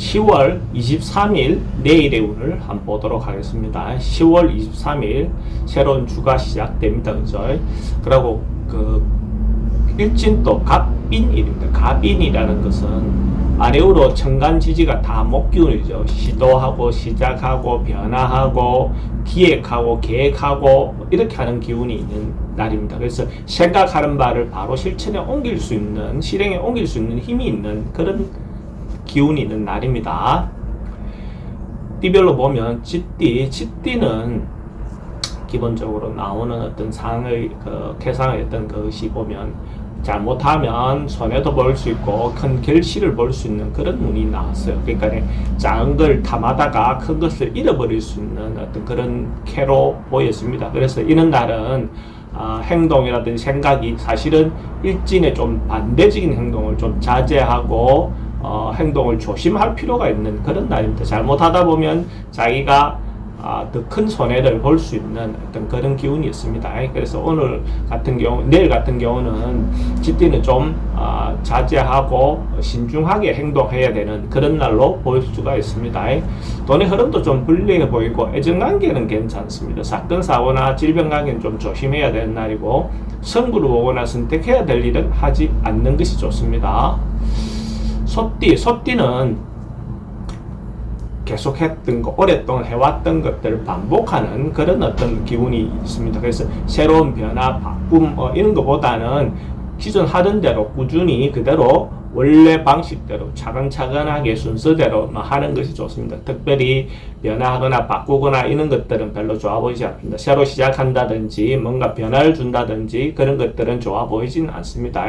10월 23일 내일의 운을 한번 보도록 하겠습니다. 10월 23일 새로운 주가 시작됩니다. 그죠? 그리고 그 일진도 갑빈일입니다. 갑인이라는 것은 아래우로 천간지지가 다 목기운이죠. 시도하고 시작하고 변화하고 기획하고 계획하고 이렇게 하는 기운이 있는 날입니다. 그래서 생각하는 바를 바로 실천에 옮길 수 있는, 실행에 옮길 수 있는 힘이 있는 그런 기운이 있는 날입니다. 띠별로 보면 쥐띠는 기본적으로 나오는 어떤 상의 계상의 어떤 것이 보면 잘못하면 손해도 볼 수 있고 큰 결실을 볼 수 있는 그런 운이 나왔어요. 그러니까 작은 걸 탐하다가 큰 것을 잃어버릴 수 있는 어떤 그런 캐로 보였습니다. 그래서 이런 날은 행동이라든지 생각이 사실은 일진에 좀 반대적인 행동을 좀 자제하고 행동을 조심할 필요가 있는 그런 날입니다. 잘못하다 보면 자기가 더 큰 손해를 볼 수 있는 어떤 그런 기운이 있습니다. 그래서 오늘 같은 경우, 내일 같은 경우는 쥐띠는 좀 자제하고 신중하게 행동해야 되는 그런 날로 볼 수가 있습니다. 돈의 흐름도 좀 불리해 보이고 애정관계는 괜찮습니다. 사건 사고나 질병 관계는 좀 조심해야 되는 날이고 승부를 보거나 선택해야 될 일은 하지 않는 것이 좋습니다. 소띠는 계속 했던 거, 오랫동안 해왔던 것들을 반복하는 그런 어떤 기운이 있습니다. 그래서 새로운 변화, 바꿈, 이런 것보다는 기존 하던 대로 꾸준히 그대로 원래 방식대로 차근차근하게 순서대로 하는 것이 좋습니다. 특별히 변화하거나 바꾸거나 이런 것들은 별로 좋아 보이지 않습니다. 새로 시작한다든지 뭔가 변화를 준다든지 그런 것들은 좋아 보이지는 않습니다.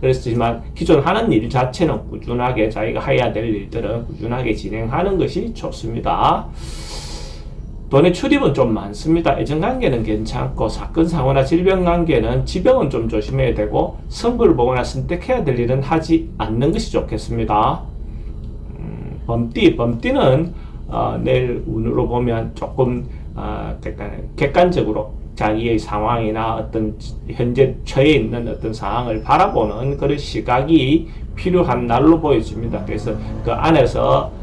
그렇지만 기존 하는 일 자체는 꾸준하게 자기가 해야 될 일들은 꾸준하게 진행하는 것이 좋습니다. 돈의 출입은 좀 많습니다. 애정관계는 괜찮고 사건, 사고나 질병 관계는 지병은 좀 조심해야 되고 승부를 보거나 선택해야 될 일은 하지 않는 것이 좋겠습니다. 범띠는 내일 운으로 보면 조금 객관적으로 자기의 상황이나 어떤 현재 처해 있는 어떤 상황을 바라보는 그런 시각이 필요한 날로 보여집니다. 그래서 그 안에서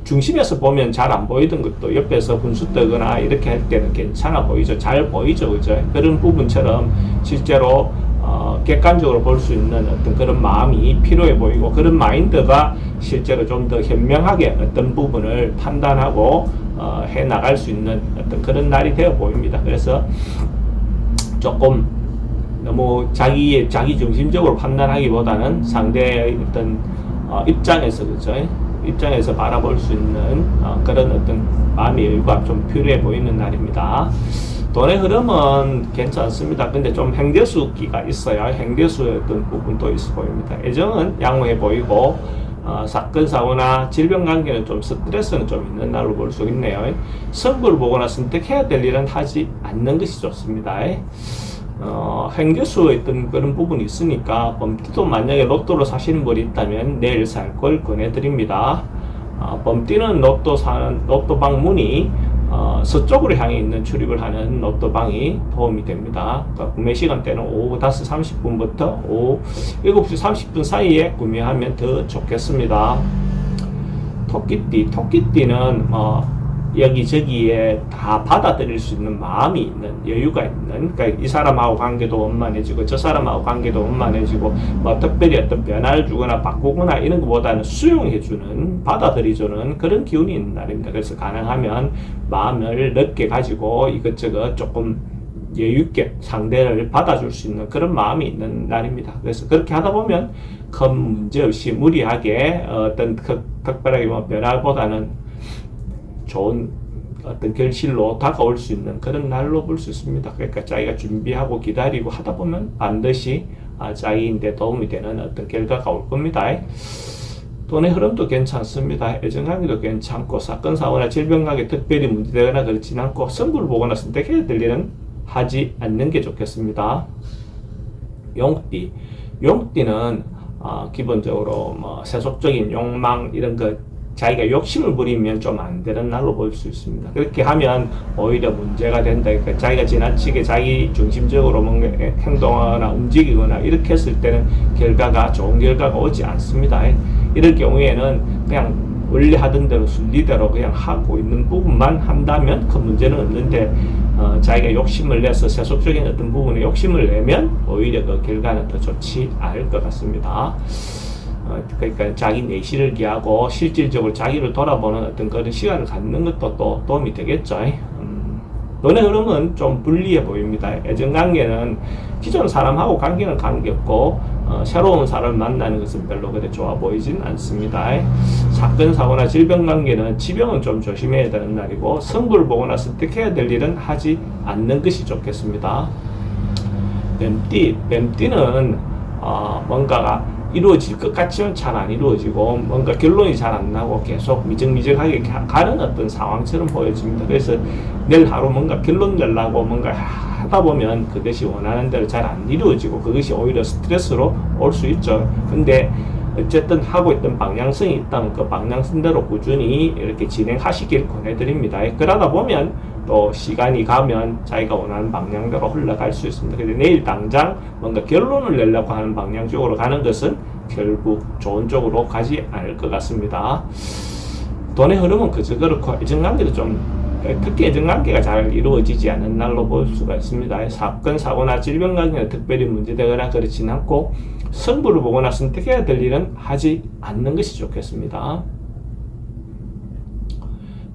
중심에서 보면 잘 안 보이던 것도 옆에서 분수 뜨거나 이렇게 할 때는 괜찮아 보이죠. 잘 보이죠. 그죠? 그런 부분처럼 실제로 객관적으로 볼 수 있는 어떤 그런 마음이 필요해 보이고 그런 마인드가 실제로 좀 더 현명하게 어떤 부분을 판단하고 해 나갈 수 있는 어떤 그런 날이 되어 보입니다. 그래서 조금 너무 자기 중심적으로 판단하기보다는 상대의 어떤 입장에서 그죠? 입장에서 바라볼 수 있는 그런 어떤 마음의 여유가 좀 필요해 보이는 날입니다. 돈의 흐름은 괜찮습니다. 근데 좀 행대수기가 있어요. 행대수의 어떤 부분도 있어 보입니다. 애정은 양호해 보이고 사건, 사고나 질병 관계는 좀 스트레스는 좀 있는 날로 볼 수 있네요. 승부를 보거나 선택해야 될 일은 하지 않는 것이 좋습니다. 행대수에 있던 그런 부분이 있으니까 범띠도 만약에 로또로 사시는 분이 있다면 내일 살 걸 권해드립니다. 범띠는 로또방 문이 서쪽으로 향해 있는 출입을 하는 로또방이 도움이 됩니다. 그러니까 구매 시간대는 오후 5시 30분부터 오후 7시 30분 사이에 구매하면 더 좋겠습니다. 토끼띠는 여기저기에 다 받아들일 수 있는 마음이 있는, 여유가 있는, 그러니까 이 사람하고 관계도 원만해지고 저 사람하고 관계도 원만해지고 특별히 어떤 변화를 주거나 바꾸거나 이런 것보다는 수용해주는, 받아들여주는 그런 기운이 있는 날입니다. 그래서 가능하면 마음을 넓게 가지고 이것저것 조금 여유있게 상대를 받아줄 수 있는 그런 마음이 있는 날입니다. 그래서 그렇게 하다 보면 큰 문제 없이 무리하게 어떤 특별하게 변화보다는 좋은 어떤 결실로 다가올 수 있는 그런 날로 볼 수 있습니다. 그러니까 자기가 준비하고 기다리고 하다 보면 반드시 자기인데 도움이 되는 어떤 결과가 올 겁니다. 돈의 흐름도 괜찮습니다. 애정관계도 괜찮고 사건, 사고나 질병 관계 특별히 문제되거나 그렇진 않고 승부를 보거나 선택해야 될 일은 하지 않는 게 좋겠습니다. 용띠는 기본적으로 세속적인 욕망 이런 거 자기가 욕심을 부리면 좀 안 되는 날로 볼 수 있습니다. 그렇게 하면 오히려 문제가 된다. 그러니까 자기가 지나치게 자기 중심적으로 뭔가 행동하거나 움직이거나 이렇게 했을 때는 좋은 결과가 오지 않습니다. 이럴 경우에는 그냥 원래 하던 대로 순리대로 그냥 하고 있는 부분만 한다면 큰 문제는 없는데 자기가 욕심을 내서 세속적인 어떤 부분에 욕심을 내면 오히려 그 결과는 더 좋지 않을 것 같습니다. 그러니까 자기 내실을 기하고 실질적으로 자기를 돌아보는 어떤 그런 시간을 갖는 것도 또 도움이 되겠죠. 돈의 흐름은 좀 불리해 보입니다. 애정관계는 기존 사람하고 관계는 관계없고 새로운 사람을 만나는 것은 별로 그렇게 좋아 보이진 않습니다. 사건, 사고나 질병 관계는 지병은 좀 조심해야 되는 날이고 승부를 보거나 선택해야 될 일은 하지 않는 것이 좋겠습니다. 뱀띠는 뭔가가 이루어질 것 같지만 잘 안 이루어지고 뭔가 결론이 잘 안 나고 계속 미적미적하게 가는 어떤 상황처럼 보여집니다. 그래서 내일 하루 뭔가 결론 내려고 뭔가 하다 보면 그것이 원하는 대로 잘 안 이루어지고 그것이 오히려 스트레스로 올 수 있죠. 근데 어쨌든 하고 있던 방향성이 있다면 그 방향성대로 꾸준히 이렇게 진행하시길 권해드립니다. 그러다 보면 또 시간이 가면 자기가 원하는 방향대로 흘러갈 수 있습니다. 근데 내일 당장 뭔가 결론을 내려고 하는 방향 쪽으로 가는 것은 결국 좋은 쪽으로 가지 않을 것 같습니다. 돈의 흐름은 그저 그렇고 애정관계도 좀 특히 애정관계가 잘 이루어지지 않은 날로 볼 수가 있습니다. 사건, 사고나 질병관계는 특별히 문제되거나 그렇지는 않고 승부를 보거나 선택해야 될 일은 하지 않는 것이 좋겠습니다.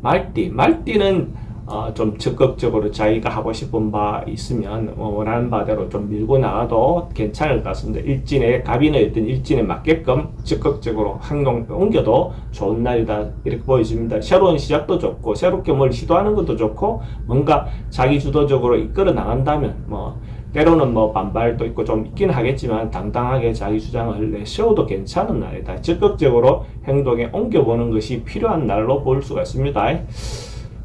말띠는 좀 적극적으로 자기가 하고 싶은 바 있으면 원하는 바대로 좀 밀고 나가도 괜찮을 것 같습니다. 일진의 갑인의 어떤 일진에 맞게끔 적극적으로 행동 옮겨도 좋은 날이다 이렇게 보여집니다. 새로운 시작도 좋고 새롭게 뭘 시도하는 것도 좋고 뭔가 자기 주도적으로 이끌어 나간다면 때로는 반발도 있고 좀 있긴 하겠지만 당당하게 자기 주장을 내세워도 괜찮은 날이다. 적극적으로 행동에 옮겨보는 것이 필요한 날로 볼 수가 있습니다.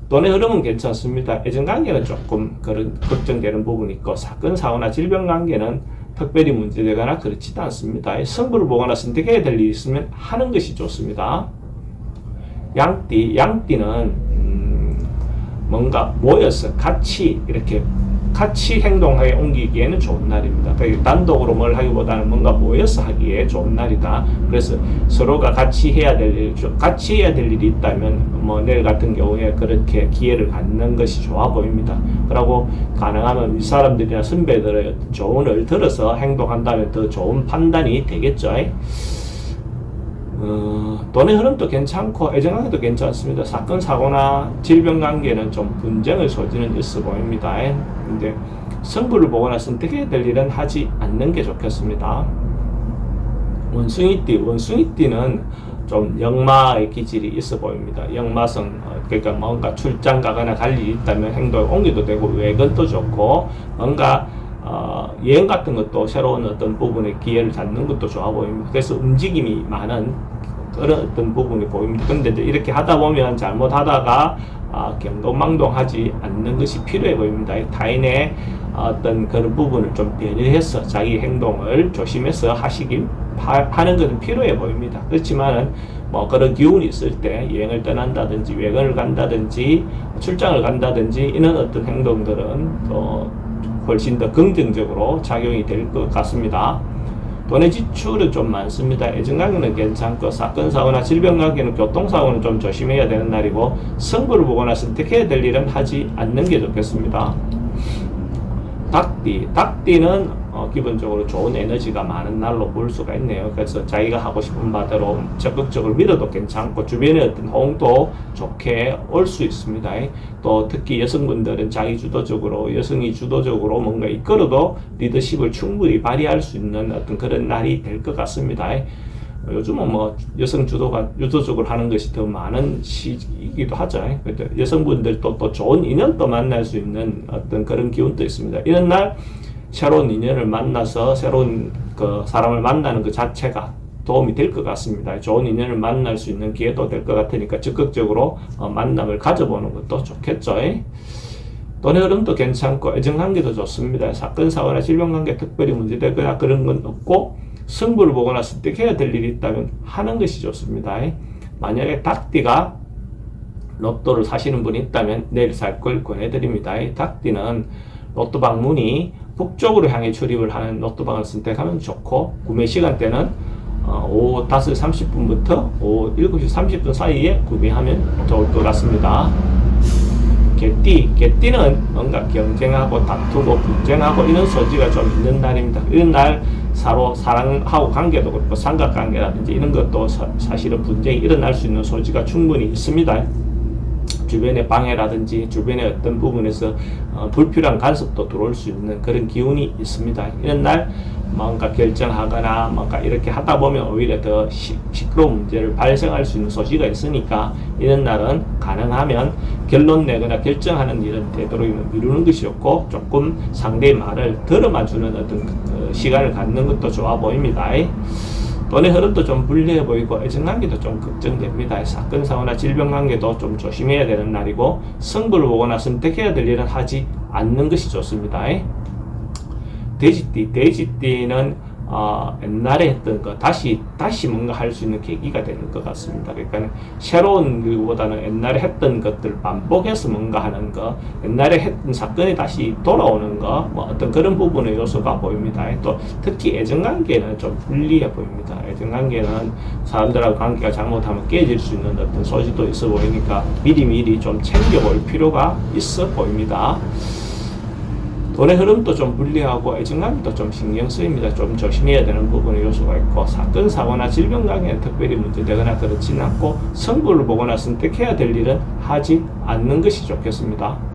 돈의 흐름은 괜찮습니다. 애정관계는 조금 그런 걱정되는 부분이 있고 사건, 사고나 질병관계는 특별히 문제되거나 그렇지도 않습니다. 승부를 보거나 선택해야 될 일이 있으면 하는 것이 좋습니다. 양띠는 뭔가 모여서 같이 행동하게 옮기기에는 좋은 날입니다. 단독으로 뭘 하기보다는 뭔가 모여서 하기에 좋은 날이다. 그래서 서로가 같이 해야 될 일이 있다면 내일 같은 경우에 그렇게 기회를 갖는 것이 좋아 보입니다. 그리고 가능하면 윗사람들이나 선배들의 조언을 들어서 행동한다면 더 좋은 판단이 되겠죠. 돈의 흐름도 괜찮고 애정관계도 괜찮습니다. 사건, 사고나 질병관계는 좀 분쟁의 소지는 있어 보입니다. 근데 승부를 보거나 선택해야 될 일은 하지 않는 게 좋겠습니다. 원숭이띠는 좀 역마의 기질이 있어 보입니다. 역마성, 그러니까 뭔가 출장 가거나 갈 일이 있다면 행동에 옮겨도 되고 외근도 좋고 뭔가 여행 같은 것도 새로운 어떤 부분에 기회를 잡는 것도 좋아 보입니다. 그래서 움직임이 많은 그런 어떤 부분이 보입니다. 근데 이렇게 하다 보면 잘못하다가 경동망동하지 않는 것이 필요해 보입니다. 타인의 어떤 그런 부분을 좀 배려해서 자기 행동을 조심해서 하는 것은 필요해 보입니다. 그렇지만은 그런 기운이 있을 때 여행을 떠난다든지 외근을 간다든지 출장을 간다든지 이런 어떤 행동들은 훨씬 더 긍정적으로 작용이 될 것 같습니다. 돈의 지출은 좀 많습니다. 애정관계는 괜찮고 사건, 사고나 질병관계는 교통사고는 좀 조심해야 되는 날이고 승부를 보거나 선택해야 될 일은 하지 않는 게 좋겠습니다. 닭띠는 기본적으로 좋은 에너지가 많은 날로 볼 수가 있네요. 그래서 자기가 하고 싶은 바대로 적극적으로 밀어도 괜찮고 주변의 어떤 호응도 좋게 올 수 있습니다. 또 특히 여성분들은 여성이 주도적으로 뭔가 이끌어도 리더십을 충분히 발휘할 수 있는 어떤 그런 날이 될 것 같습니다. 요즘은 여성 유도적으로 하는 것이 더 많은 시기이기도 하죠. 여성분들도 또 좋은 인연도 만날 수 있는 어떤 그런 기운도 있습니다. 이런 날 새로운 인연을 만나서 새로운 그 사람을 만나는 그 자체가 도움이 될 것 같습니다. 좋은 인연을 만날 수 있는 기회도 될 것 같으니까 적극적으로 만남을 가져보는 것도 좋겠죠. 돈의 흐름도 괜찮고 애정관계도 좋습니다. 사건, 사고나 질병관계 특별히 문제되거나 그런 건 없고 승부를 보거나 선택해야 될 일이 있다면 하는 것이 좋습니다. 만약에 닭띠가 로또를 사시는 분이 있다면 내일 살 걸 권해드립니다. 닭띠는 로또 방문이 북쪽으로 향해 출입을 하는 로또방을 선택하면 좋고 구매 시간대는 오후 5시 30분부터 오후 7시 30분 사이에 구매하면 좋을 것 같습니다. 개띠는 뭔가 경쟁하고 다투고 분쟁하고 이런 소지가 좀 있는 날입니다. 이런 날 서로 사랑하고 관계도 그렇고 삼각관계라든지 이런 것도 사실은 분쟁이 일어날 수 있는 소지가 충분히 있습니다. 주변의 방해라든지 주변의 어떤 부분에서 불필요한 간섭도 들어올 수 있는 그런 기운이 있습니다. 이런 날 뭔가 결정하거나 뭔가 이렇게 하다 보면 오히려 더 시끄러운 문제를 발생할 수 있는 소지가 있으니까 이런 날은 가능하면 결론 내거나 결정하는 일은 되도록 미루는 것이 좋고 조금 상대의 말을 들어만 주는 어떤 시간을 갖는 것도 좋아 보입니다. 돈의 흐름도 좀 불리해 보이고 애정관계도 좀 걱정됩니다. 사건, 사고나 질병 관계도 좀 조심해야 되는 날이고 승부를 보거나 선택해야 될 일은 하지 않는 것이 좋습니다. 돼지띠는 옛날에 했던 거 다시 뭔가 할 수 있는 계기가 되는 것 같습니다. 그러니까 새로운 것보다는 옛날에 했던 것들 반복해서 뭔가 하는 거, 옛날에 했던 사건이 다시 돌아오는 거, 뭐 어떤 그런 부분의 요소가 보입니다. 또 특히 애정관계는 좀 불리해 보입니다. 애정관계는 사람들하고 관계가 잘못하면 깨질 수 있는 어떤 소지도 있어 보이니까 미리 좀 챙겨볼 필요가 있어 보입니다. 돈의 흐름도 좀 불리하고 애정관계도 좀 신경 쓰입니다. 좀 조심해야 되는 부분의 요소가 있고 사건, 사고나 질병 관계는 특별히 문제되거나 그렇지는 않고 승부를 보거나 선택해야 될 일은 하지 않는 것이 좋겠습니다.